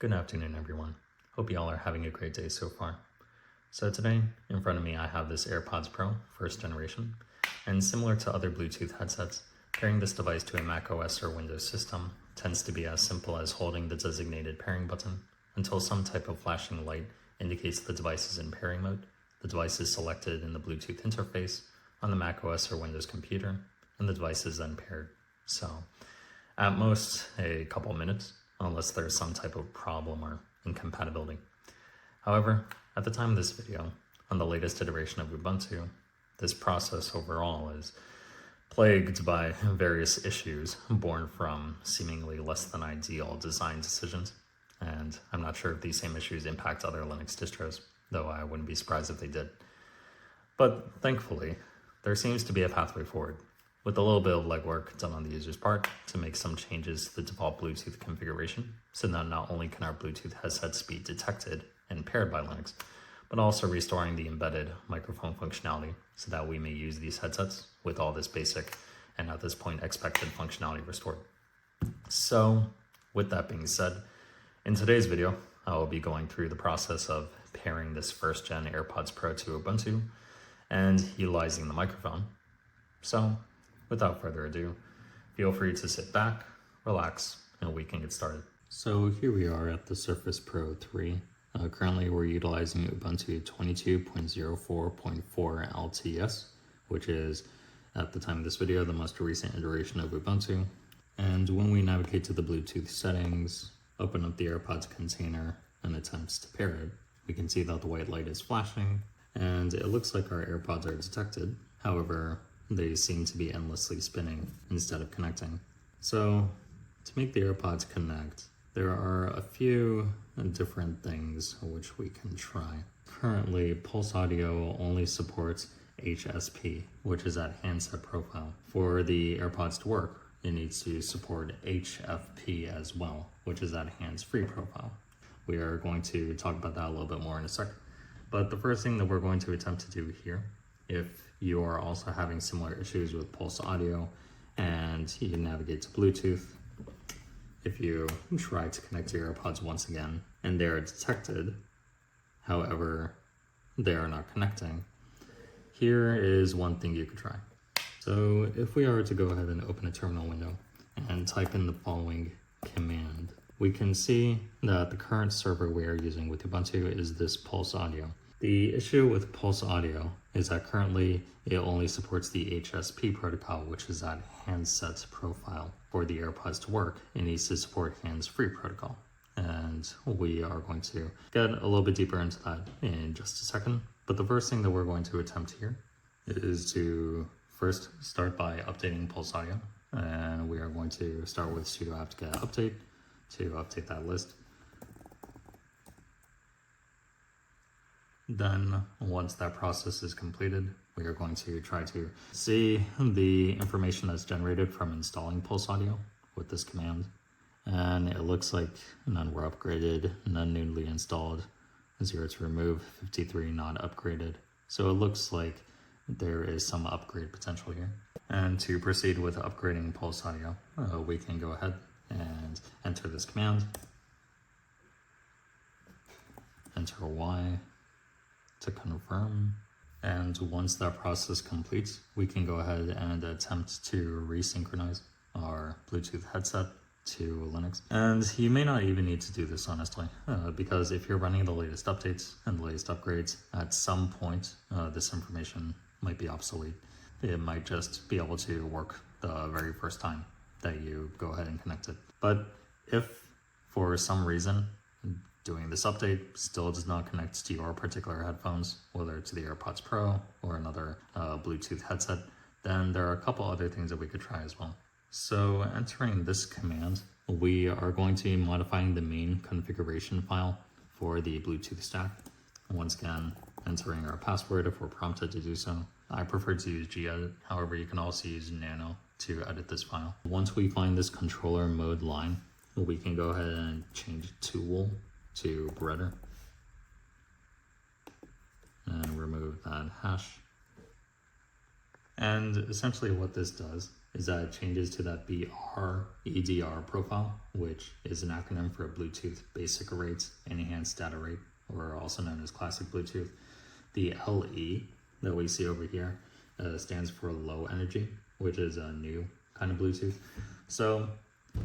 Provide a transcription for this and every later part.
Good afternoon, everyone. Hope you all are having a great day so far. So today, in front of me, I have this AirPods Pro, first generation, and similar to other Bluetooth headsets, pairing this device to a Mac OS or Windows system tends to be as simple as holding the designated pairing button until some type of flashing light indicates the device is in pairing mode. The device is selected in the Bluetooth interface on the Mac OS or Windows computer, and the device is then paired. So, at most, a couple minutes, unless there's some type of problem or incompatibility. However, at the time of this video, on the latest iteration of Ubuntu, this process overall is plagued by various issues born from seemingly less than ideal design decisions. And I'm not sure if these same issues impact other Linux distros, though I wouldn't be surprised if they did. But thankfully, there seems to be a pathway forward, with a little bit of legwork done on the user's part to make some changes to the default Bluetooth configuration, so that not only can our Bluetooth headsets be detected and paired by Linux, but also restoring the embedded microphone functionality so that we may use these headsets with all this basic and at this point expected functionality restored. So with that being said, in today's video, I will be going through the process of pairing this first gen AirPods Pro to Ubuntu and utilizing the microphone. So without further ado, feel free to sit back, relax, and we can get started. So here we are at the Surface Pro 3. Currently we're utilizing Ubuntu 22.04.4 LTS, which is, at the time of this video, the most recent iteration of Ubuntu. And when we navigate to the Bluetooth settings, open up the AirPods container and attempts to pair it, we can see that the white light is flashing, and it looks like our AirPods are detected. However, they seem to be endlessly spinning instead of connecting. So to make the AirPods connect, there are a few different things which we can try. Currently, Pulse Audio only supports HSP, which is at handset profile. For the AirPods to work, it needs to support HFP as well, which is at hands-free profile. We are going to talk about that a little bit more in a second. But the first thing that we're going to attempt to do here, if you are also having similar issues with Pulse Audio and you navigate to Bluetooth, if you try to connect your AirPods once again and they are detected, however, they are not connecting, here is one thing you could try. So if we are to go ahead and open a terminal window and type in the following command, we can see that the current server we are using with Ubuntu is this Pulse Audio. The issue with Pulse Audio is that currently it only supports the HSP protocol, which is at handset profile. For the AirPods to work, it needs to support hands-free protocol. And we are going to get a little bit deeper into that in just a second. But the first thing that we're going to attempt here is to first start by updating Pulse Audio. And we are going to start with sudo apt-get update to update that list. Then, once that process is completed, we are going to try to see the information that's generated from installing Pulse Audio with this command. And it looks like none were upgraded, none newly installed, 0 to remove, 53 not upgraded. So it looks like there is some upgrade potential here. And to proceed with upgrading Pulse Audio, we can go ahead and enter this command, enter Y to confirm, and once that process completes, we can go ahead and attempt to resynchronize our Bluetooth headset to Linux. And you may not even need to do this, honestly, because if you're running the latest updates and the latest upgrades, at some point this information might be obsolete. It might just be able to work the very first time that you go ahead and connect it. But if for some reason doing this update still does not connect to your particular headphones, whether to the AirPods Pro or another Bluetooth headset, then there are a couple other things that we could try as well. So entering this command, we are going to be modifying the main configuration file for the Bluetooth stack. Once again, entering our password if we're prompted to do so. I prefer to use gedit, however you can also use nano to edit this file. Once we find this controller mode line, we can go ahead and change tool to Breader and remove that hash. And essentially what this does is that it changes to that BR EDR profile, which is an acronym for Bluetooth Basic Rate Enhanced Data Rate, or also known as Classic Bluetooth. The LE that we see over here stands for low energy, which is a new kind of Bluetooth. So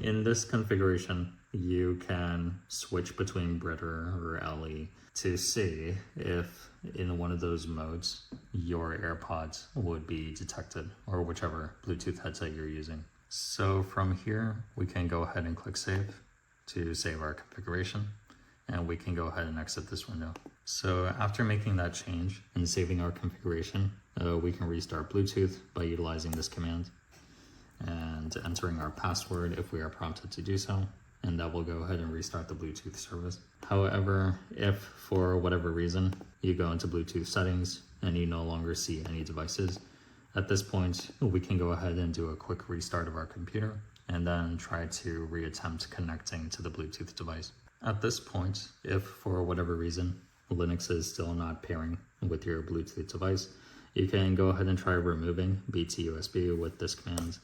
in this configuration, you can switch between Britter or LE to see if in one of those modes your AirPods would be detected, or whichever Bluetooth headset you're using. So from here, we can go ahead and click save to save our configuration, and we can go ahead and exit this window. So after making that change and saving our configuration, we can restart Bluetooth by utilizing this command and entering our password if we are prompted to do so, and that will go ahead and restart the Bluetooth service. However, if for whatever reason you go into Bluetooth settings and you no longer see any devices, at this point we can go ahead and do a quick restart of our computer and then try to reattempt connecting to the Bluetooth device. At this point, if for whatever reason Linux is still not pairing with your Bluetooth device, you can go ahead and try removing BTUSB with this command,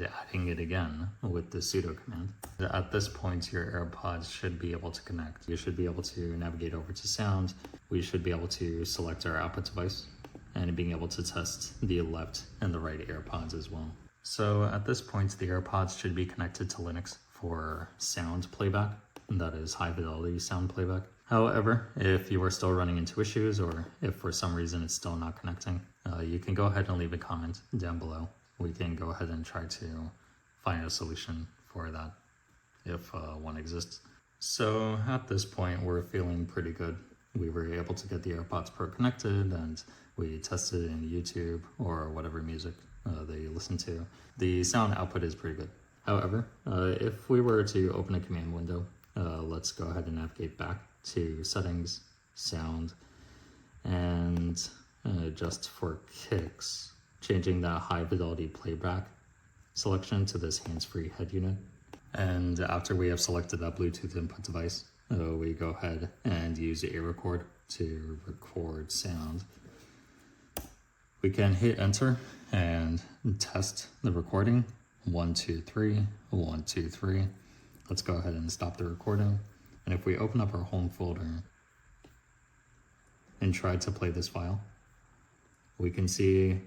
adding it again with the sudo command. At this point, your AirPods should be able to connect. You should be able to navigate over to sound. We should be able to select our output device and being able to test the left and the right AirPods as well. So at this point, the AirPods should be connected to Linux for sound playback, that is high fidelity sound playback. However, if you are still running into issues, or if for some reason it's still not connecting, you can go ahead and leave a comment down below. We can go ahead and try to find a solution for that if one exists. So at this point, we're feeling pretty good. We were able to get the AirPods Pro connected, and we tested it in YouTube or whatever music they listen to. The sound output is pretty good. However, if we were to open a command window, let's go ahead and navigate back to settings, sound, and just for kicks, changing that high fidelity playback selection to this hands-free head unit. And after we have selected that Bluetooth input device, we go ahead and use a record to record sound. We can hit enter and test the recording. 1, 2, 3, 1, 2, 3. Let's go ahead and stop the recording. And if we open up our home folder and try to play this file, we can see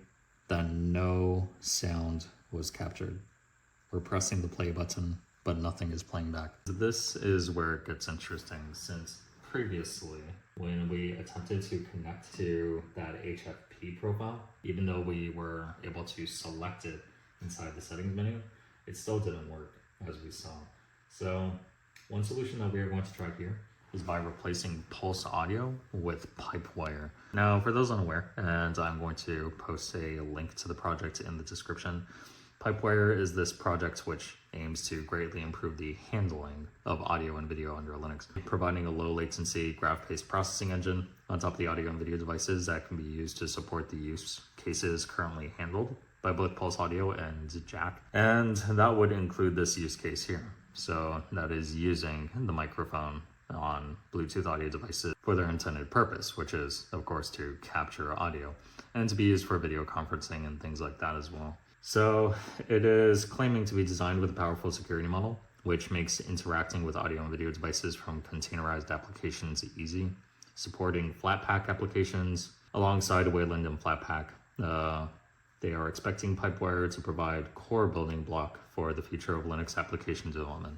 that no sound was captured. We're pressing the play button, but nothing is playing back. This is where it gets interesting, since previously, when we attempted to connect to that HFP profile, even though we were able to select it inside the settings menu, it still didn't work, as we saw. So one solution that we are going to try here is by replacing Pulse Audio with PipeWire. Now, for those unaware, and I'm going to post a link to the project in the description, PipeWire is this project which aims to greatly improve the handling of audio and video under Linux, providing a low latency graph-based processing engine on top of the audio and video devices that can be used to support the use cases currently handled by both Pulse Audio and Jack. And that would include this use case here. So that is using the microphone on Bluetooth audio devices for their intended purpose, which is, of course, to capture audio and to be used for video conferencing and things like that as well. So it is claiming to be designed with a powerful security model, which makes interacting with audio and video devices from containerized applications easy, supporting Flatpak applications alongside Wayland and Flatpak. They are expecting PipeWire to provide core building block for the future of Linux application development,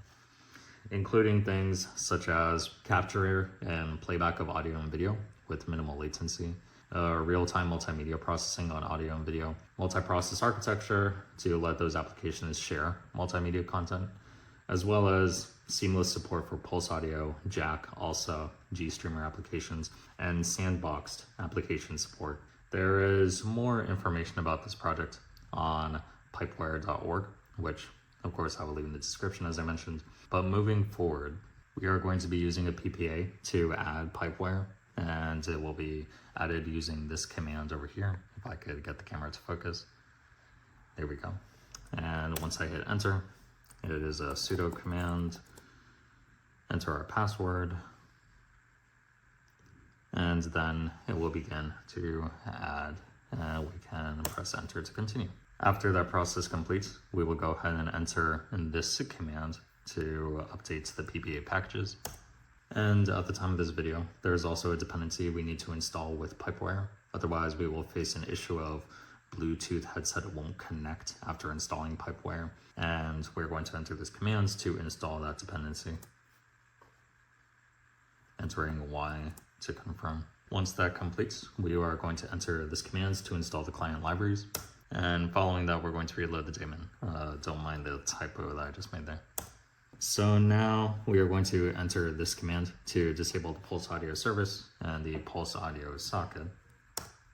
including things such as capture and playback of audio and video with minimal latency, real-time multimedia processing on audio and video, multi-process architecture to let those applications share multimedia content, as well as seamless support for Pulse Audio, Jack, also GStreamer applications, and sandboxed application support. There is more information about this project on pipewire.org, which of course I will leave in the description as I mentioned. But moving forward, we are going to be using a PPA to add PipeWire, and it will be added using this command over here. If I could get the camera to focus. There we go. And once I hit enter, it is a sudo command, enter our password, and then it will begin to add and we can press enter to continue. After that process completes, we will go ahead and enter in this command to update the PBA packages. And at the time of this video, there's also a dependency we need to install with PipeWire. Otherwise, we will face an issue of Bluetooth headset won't connect after installing PipeWire. And we're going to enter this command to install that dependency. Entering Y to confirm. Once that completes, we are going to enter this command to install the client libraries. And following that, we're going to reload the daemon. Don't mind the typo that I just made there. So now we are going to enter this command to disable the pulse audio service and the pulse audio socket.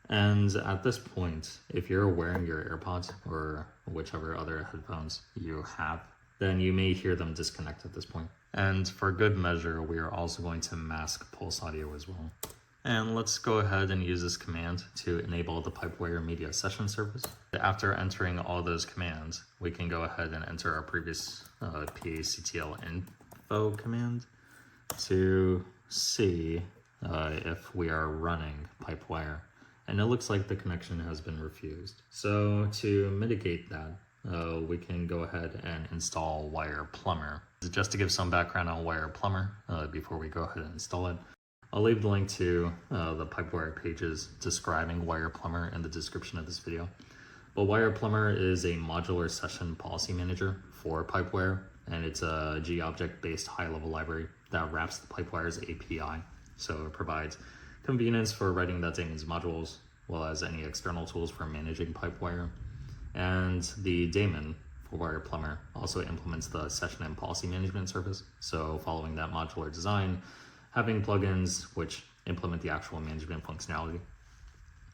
And at this point, if you're wearing your AirPods or whichever other headphones you have, then you may hear them disconnect at this point. And for good measure, we are also going to mask pulse audio as well. And let's go ahead and use this command to enable the PipeWire media session service. After entering all those commands, we can go ahead and enter our previous PipeCTL info command to see if we are running PipeWire. And it looks like the connection has been refused. So to mitigate that, we can go ahead and install WirePlumber. Just to give some background on WirePlumber before we go ahead and install it, I'll leave the link to the PipeWire pages describing WirePlumber in the description of this video. But WirePlumber is a modular session policy manager for PipeWire, and it's a G-object-based high-level library that wraps the PipeWire's API. So it provides convenience for writing that daemon's modules, as well as any external tools for managing PipeWire. And the daemon for WirePlumber also implements the session and policy management service. So following that modular design, having plugins which implement the actual management functionality.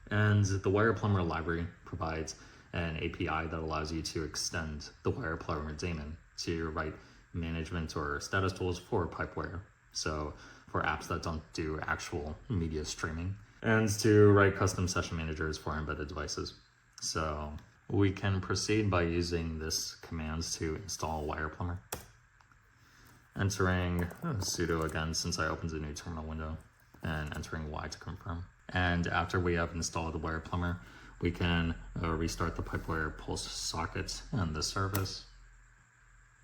And the WirePlumber library provides an API that allows you to extend the WirePlumber daemon to write management or status tools for PipeWire. So for apps that don't do actual media streaming, and to write custom session managers for embedded devices. So we can proceed by using this command to install WirePlumber. Entering sudo again since I opened a new terminal window, and entering Y to confirm. And after we have installed the WirePlumber, we can restart the PipeWire pulse socket and the service,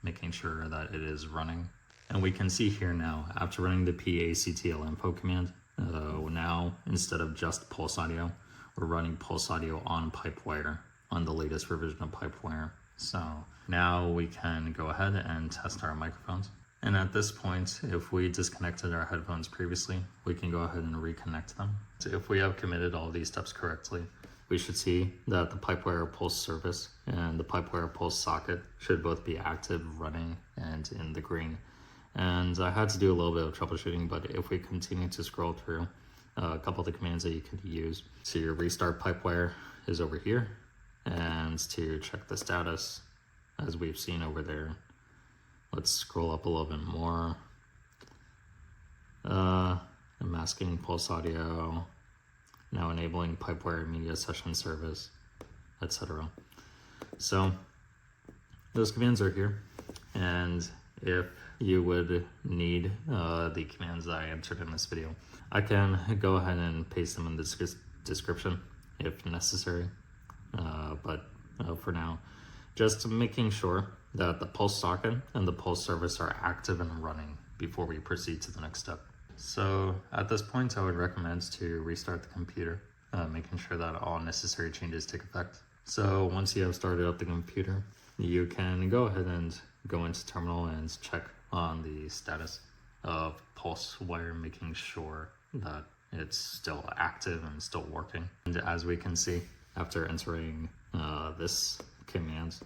making sure that it is running. And we can see here now, after running the PipeCTL info command, now instead of just pulse audio, we're running pulse audio on PipeWire on the latest revision of PipeWire. So now we can go ahead and test our microphones. And at this point, if we disconnected our headphones previously, we can go ahead and reconnect them. So if we have committed all these steps correctly, we should see that the PipeWire pulse service and the PipeWire pulse socket should both be active, running, and in the green. And I had to do a little bit of troubleshooting, but if we continue to scroll through, a couple of the commands that you could use to restart PipeWire is over here. And to check the status, as we've seen over there, let's scroll up a little bit more. Masking pulse audio, now enabling PipeWire media session service, etc. So those commands are here, and if you would need the commands that I entered in this video, I can go ahead and paste them in the description if necessary. But for now, just making sure that the pulse socket and the pulse service are active and running before we proceed to the next step. So at this point, I would recommend to restart the computer, making sure that all necessary changes take effect. So once you have started up the computer, you can go ahead and go into terminal and check on the status of PulseWire, making sure that it's still active and still working. And as we can see, after entering this command,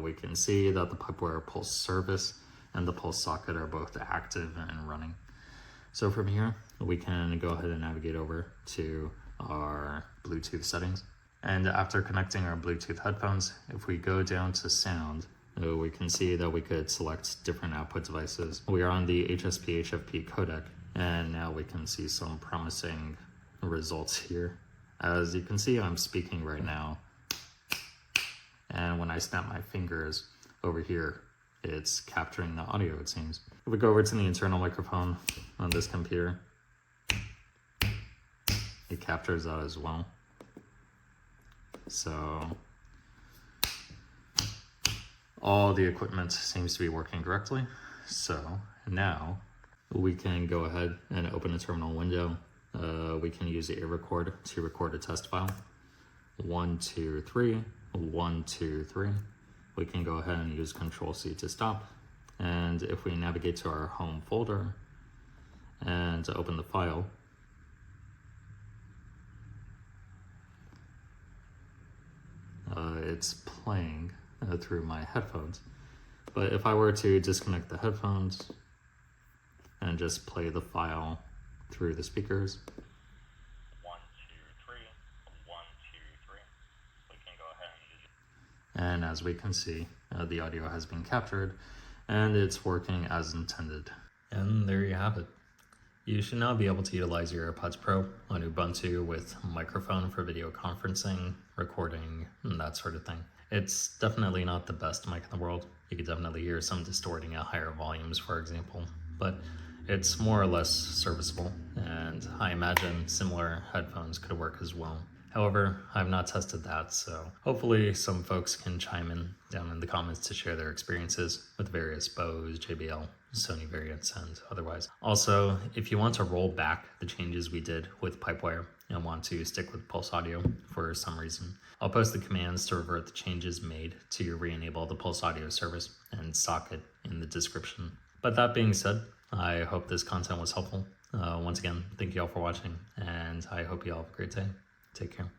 we can see that the PipeWire pulse service and the pulse socket are both active and running. So from here, we can go ahead and navigate over to our Bluetooth settings. And after connecting our Bluetooth headphones, if we go down to sound, we can see that we could select different output devices. We are on the HSP-HFP codec, and now we can see some promising results here. As you can see, I'm speaking right now, and when I snap my fingers over here, it's capturing the audio, it seems. If we go over to the internal microphone on this computer, it captures that as well. So all the equipment seems to be working correctly. So now we can go ahead and open a terminal window. We can use the record to record a test file. 1, 2, 3, 1, 2, 3. We can go ahead and use Control-C to stop. And if we navigate to our home folder and open the file, it's playing through my headphones. But if I were to disconnect the headphones and just play the file through the speakers, 1, 2, 3, 1, 2, 3, we can go ahead and as we can see, the audio has been captured and it's working as intended. And there you have it. You should now be able to utilize your AirPods Pro on Ubuntu with microphone for video conferencing, recording, and that sort of thing. It's definitely not the best mic in the world. You could definitely hear some distorting at higher volumes, for example, but it's more or less serviceable, and I imagine similar headphones could work as well. However, I've not tested that, so hopefully some folks can chime in down in the comments to share their experiences with various Bose, JBL, Sony variants, and otherwise. Also, if you want to roll back the changes we did with PipeWire and want to stick with Pulse Audio for some reason, I'll post the commands to revert the changes made to re-enable the Pulse Audio service and socket in the description. But that being said, I hope this content was helpful. Once again, thank you all for watching, and I hope you all have a great day. Take care.